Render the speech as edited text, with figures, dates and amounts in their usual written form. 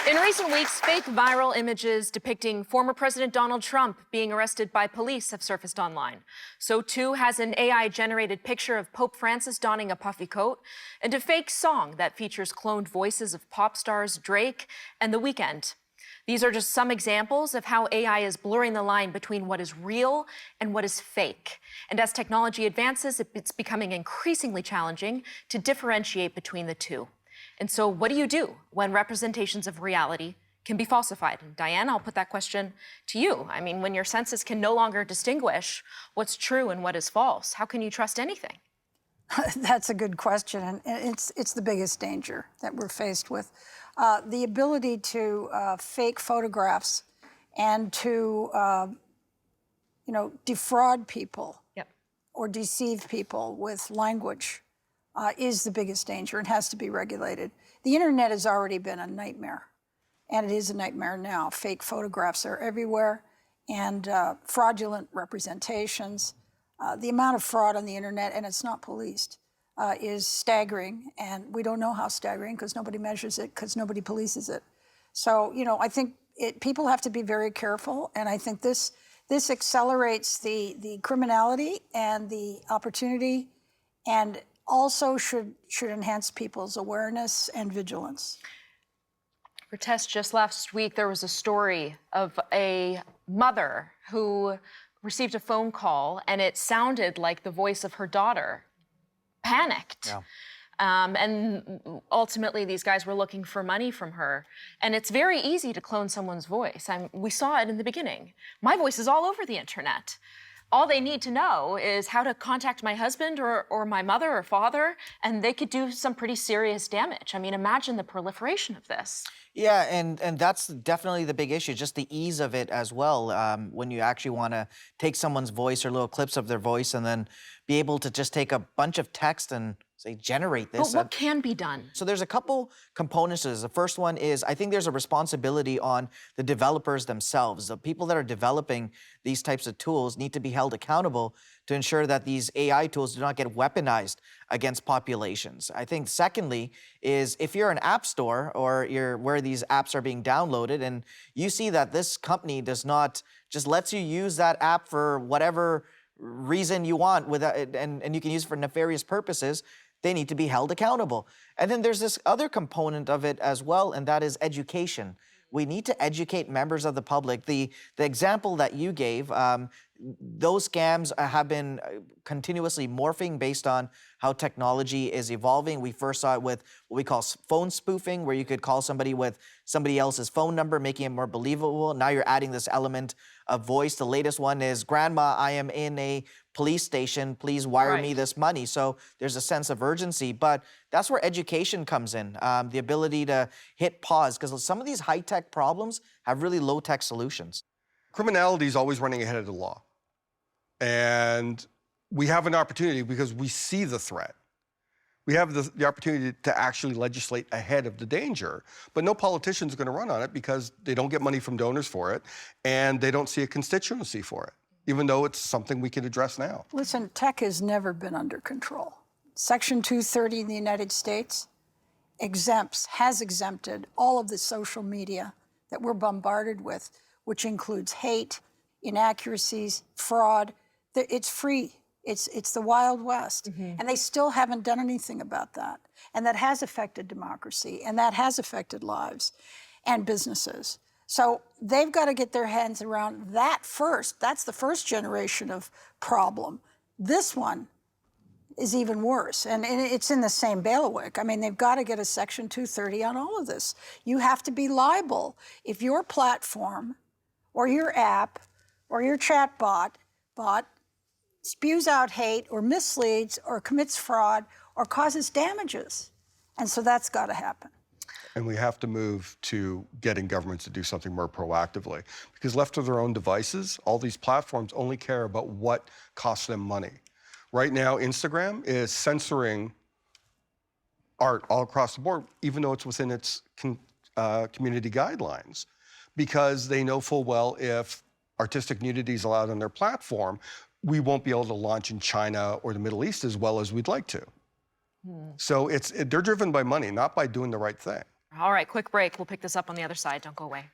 In recent weeks, fake viral images depicting former President Donald Trump being arrested by police have surfaced online. So too has an AI-generated picture of Pope Francis donning a puffy coat and a fake song that features cloned voices of pop stars Drake and The Weeknd. These are just some examples of how AI is blurring the line between what is real and what is fake. And as technology advances, it's becoming increasingly challenging to differentiate between the two. And so what do you do when representations of reality can be falsified? And Diane, I'll put that question to you. I mean, when your senses can no longer distinguish what's true and what is false, how can you trust anything? That's a good question, and it's the biggest danger that we're faced with. The ability to fake photographs and to, defraud people or deceive people with language is the biggest danger and has to be regulated. The internet has already been a nightmare, and it is a nightmare now. Fake photographs are everywhere, and fraudulent representations. The amount of fraud on the internet, and it's not policed, is staggering, and we don't know how staggering because nobody measures it, because nobody polices it. So, I think people have to be very careful, and I think this accelerates the criminality and the opportunity, and also should enhance people's awareness and vigilance. Ritesh, just last week there was a story of a mother who received a phone call and it sounded like the voice of her daughter. Panicked. Yeah. And ultimately these guys were looking for money from her. And it's very easy to clone someone's voice. We saw it in the beginning. My voice is all over the internet. All they need to know is how to contact my husband or my mother or father, and they could do some pretty serious damage. I mean, imagine the proliferation of this. Yeah, and that's definitely the big issue, just the ease of it as well. When you actually want to take someone's voice or little clips of their voice and then be able to just take a bunch of text and say, generate this. But what can be done? So there's a couple components to this. The first one is, I think there's a responsibility on the developers themselves. The people that are developing these types of tools need to be held accountable to ensure that these AI tools do not get weaponized against populations. I think secondly is, if you're an app store or you're where these apps are being downloaded and you see that this company does not just lets you use that app for whatever reason you want and you can use it for nefarious purposes, they need to be held accountable. And then there's this other component of it as well, and that is education. We need to educate members of the public. The example that you gave, those scams have been continuously morphing based on how technology is evolving. We first saw it with what we call phone spoofing, where you could call somebody with somebody else's phone number, making it more believable. Now you're adding this element of voice. The latest one is, Grandma, I am in a police station, please wire me this money. So there's a sense of urgency, but that's where education comes in, the ability to hit pause, because some of these high-tech problems have really low-tech solutions. Criminality is always running ahead of the law. And we have an opportunity because we see the threat. We have the opportunity to actually legislate ahead of the danger, but no politician's going to run on it because they don't get money from donors for it, and they don't see a constituency for it, even though it's something we can address now. Listen, tech has never been under control. Section 230 in the United States has exempted all of the social media that we're bombarded with, which includes hate, inaccuracies, fraud. It's free. It's the Wild West. And they still haven't done anything about that. And that has affected democracy, and that has affected lives and businesses. So they've got to get their hands around that first. That's the first generation of problem. This one is even worse, and it's in the same bailiwick. I mean, they've got to get a Section 230 on all of this. You have to be liable if your platform or your app or your chat bot spews out hate or misleads or commits fraud or causes damages. And so that's got to happen. And we have to move to getting governments to do something more proactively. Because left to their own devices, all these platforms only care about what costs them money. Right now, Instagram is censoring art all across the board, even though it's within its community guidelines, because they know full well if artistic nudity is allowed on their platform, we won't be able to launch in China or the Middle East as well as we'd like to. So they're driven by money, not by doing the right thing. All right, quick break. We'll pick this up on the other side. Don't go away.